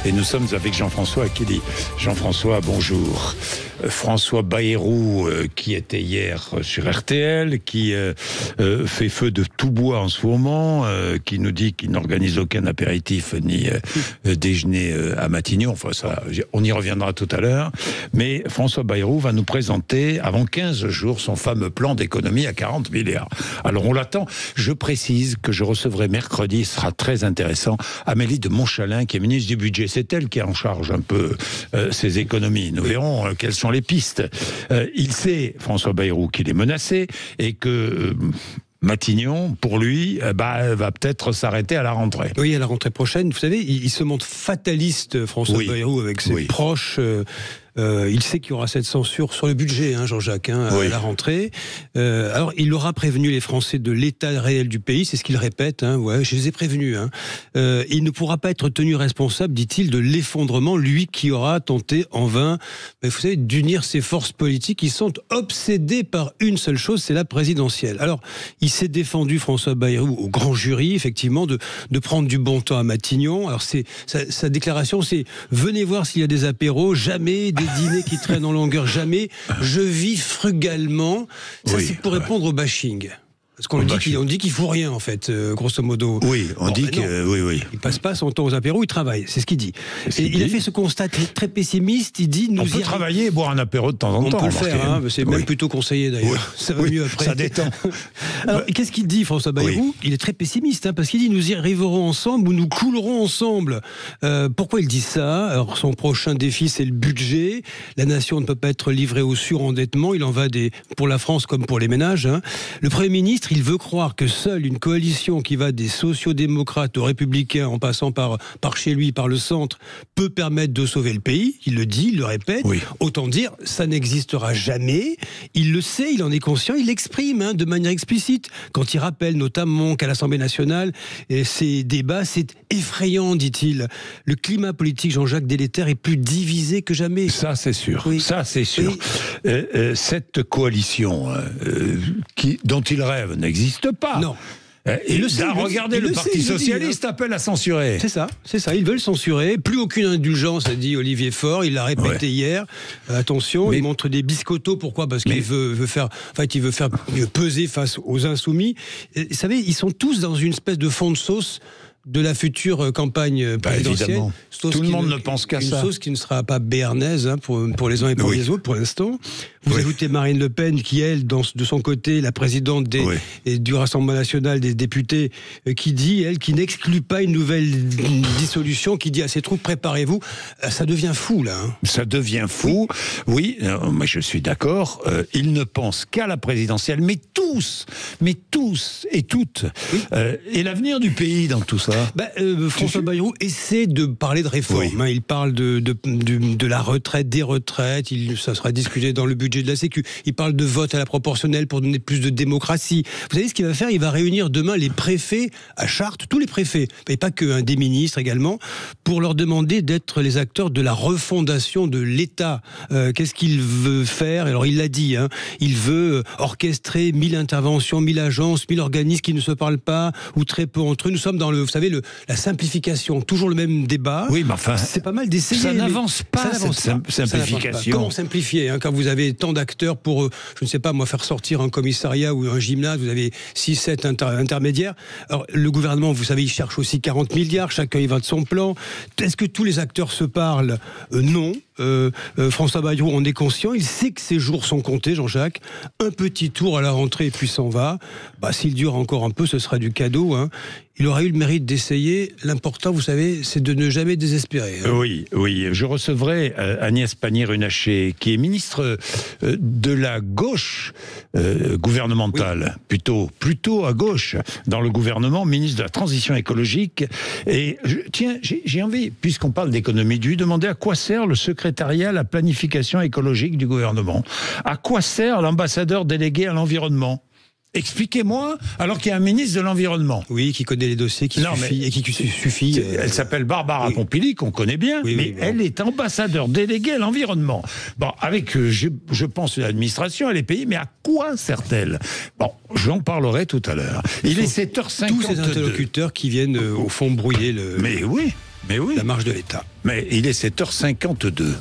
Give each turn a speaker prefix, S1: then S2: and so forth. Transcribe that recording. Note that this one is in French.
S1: Et nous sommes avec Jean-François Kelly. Jean-François, bonjour. François Bayrou, qui était hier sur RTL, qui fait feu de tout bois en ce moment, qui nous dit qu'il n'organise aucun apéritif ni déjeuner à Matignon. Enfin, ça, on y reviendra tout à l'heure. Mais François Bayrou va nous présenter, avant 15 jours, son fameux plan d'économie à 40 milliards. Alors, on l'attend. Je précise que je recevrai mercredi, ce sera très intéressant, Amélie de Montchalin, qui est ministre du Budget. C'est elle qui est en charge un peu ces économies. Nous verrons quelles sont les pistes. Il sait, François Bayrou, qu'il est menacé et que Matignon, pour lui, va peut-être s'arrêter à la rentrée.
S2: Oui, à la rentrée prochaine. Vous savez, il se montre fataliste, François Bayrou, avec ses proches. Il sait qu'il y aura cette censure sur le budget, Jean-Jacques, à la rentrée. Alors, il aura prévenu les Français de l'état réel du pays, c'est ce qu'il répète. Je les ai prévenus. Il ne pourra pas être tenu responsable, dit-il, de l'effondrement, lui qui aura tenté en vain, vous savez, d'unir ses forces politiques qui sont obsédées par une seule chose, c'est la présidentielle. Alors, il s'est défendu, François Bayrou, au grand jury, effectivement, de prendre du bon temps à Matignon. Alors, sa déclaration, c'est « Venez voir s'il y a des apéros, jamais des dîners qui traînent en longueur, jamais. Je vis frugalement. » Ça, c'est pour répondre au bashing. Parce qu'on dit qu'il ne fout rien, en fait, grosso modo.
S1: Oui, on dit que...
S2: Il passe pas son temps aux apéros, il travaille, c'est ce qu'il dit. Et il a fait ce constat très pessimiste, il dit...
S1: On peut travailler et boire un apéro de temps en temps.
S2: On peut le faire, c'est même plutôt conseillé d'ailleurs. Ça va mieux après.
S1: Ça détend.
S2: Alors, qu'est-ce qu'il dit, François Bayrou? Il est très pessimiste, parce qu'il dit nous y arriverons ensemble ou nous coulerons ensemble. Pourquoi il dit ça? Alors, son prochain défi, c'est le budget. La nation ne peut pas être livrée au surendettement. Il en va pour la France comme pour les ménages. Le Premier ministre, il veut croire que seule une coalition qui va des sociodémocrates aux républicains en passant par chez lui, par le centre, peut permettre de sauver le pays. Il le dit, il le répète. Autant dire, ça n'existera jamais. Il le sait, il en est conscient, il l'exprime de manière explicite. Quand il rappelle notamment qu'à l'Assemblée nationale, ces débats, c'est effrayant, dit-il. Le climat politique, Jean-Jacques, délétère est plus divisé que jamais.
S1: Ça, c'est sûr. Ça, c'est sûr. Cette coalition dont il rêve n'existe pas.
S2: Non.
S1: Regardez, le Parti Socialiste appelle à censurer.
S2: C'est ça, ils veulent censurer. Plus aucune indulgence, a dit Olivier Faure, il l'a répété hier. Attention, il montre des biscottos, pourquoi? Parce qu'il veut faire peser face aux insoumis. Et, vous savez, ils sont tous dans une espèce de fond de sauce de la future campagne présidentielle.
S1: Tout le monde ne pense qu'à ça.
S2: Une sauce qui ne sera pas béarnaise pour les uns et pour les autres, pour l'instant. Vous ajoutez Marine Le Pen, qui, elle, de son côté, la présidente du Rassemblement national des députés, qui dit, elle, qui n'exclut pas une nouvelle dissolution, qui dit à ses troupes, préparez-vous. Ça devient fou, là. Ça
S1: devient fou, moi je suis d'accord. Ils ne pensent qu'à la présidentielle, mais tous et toutes. Et l'avenir du pays dans tout ça.
S2: François Bayrou essaie de parler de réforme. Il parle de la retraite, des retraites. Ça sera discuté dans le budget de la Sécu. Il parle de vote à la proportionnelle pour donner plus de démocratie. Vous savez ce qu'il va faire? Il va réunir demain les préfets à Chartres, tous les préfets, et pas que, des ministres également, pour leur demander d'être les acteurs de la refondation de l'État. Qu'est-ce qu'il veut faire? Alors il l'a dit, il veut orchestrer 1000 interventions, 1000 agences, 1000 organismes qui ne se parlent pas ou très peu entre eux. Nous sommes dans la simplification, toujours le même débat.
S1: Oui, mais enfin,
S2: c'est pas mal d'essayer.
S1: Ça n'avance pas, cette simplification.
S2: Comment simplifier quand vous avez tant d'acteurs pour, je ne sais pas, faire sortir un commissariat ou un gymnase, vous avez 6-7 intermédiaires. Alors, le gouvernement, vous savez, il cherche aussi 40 milliards, chacun y va de son plan. Est-ce que tous les acteurs se parlent? Non. François Bayrou en est conscient, il sait que ses jours sont comptés, Jean-Jacques. Un petit tour à la rentrée et puis s'en va. S'il dure encore un peu, ce sera du cadeau. Il aura eu le mérite d'essayer. L'important, vous savez, c'est de ne jamais désespérer.
S1: Oui. Je recevrai Agnès Pannier-Runacher, qui est ministre de la gauche gouvernementale, plutôt à gauche dans le gouvernement, ministre de la transition écologique. Et j'ai envie, puisqu'on parle d'économie, de lui demander à quoi sert le secrétariat à la planification écologique du gouvernement. À quoi sert l'ambassadeur délégué à l'environnement? Expliquez-moi, alors qu'il y a un ministre de l'environnement.
S2: Oui, qui connaît les dossiers, qui suffit.
S1: Elle s'appelle Barbara Pompili, qu'on connaît bien, mais elle est ambassadeur déléguée à l'environnement. Je pense que l'administration, elle est payée, mais à quoi sert-elle? J'en parlerai tout à l'heure. Il est 7h52.
S2: Tous ces interlocuteurs qui viennent, au fond, brouiller le...
S1: Mais oui. Mais oui.
S2: la marge de l'État.
S1: Mais il est 7h52.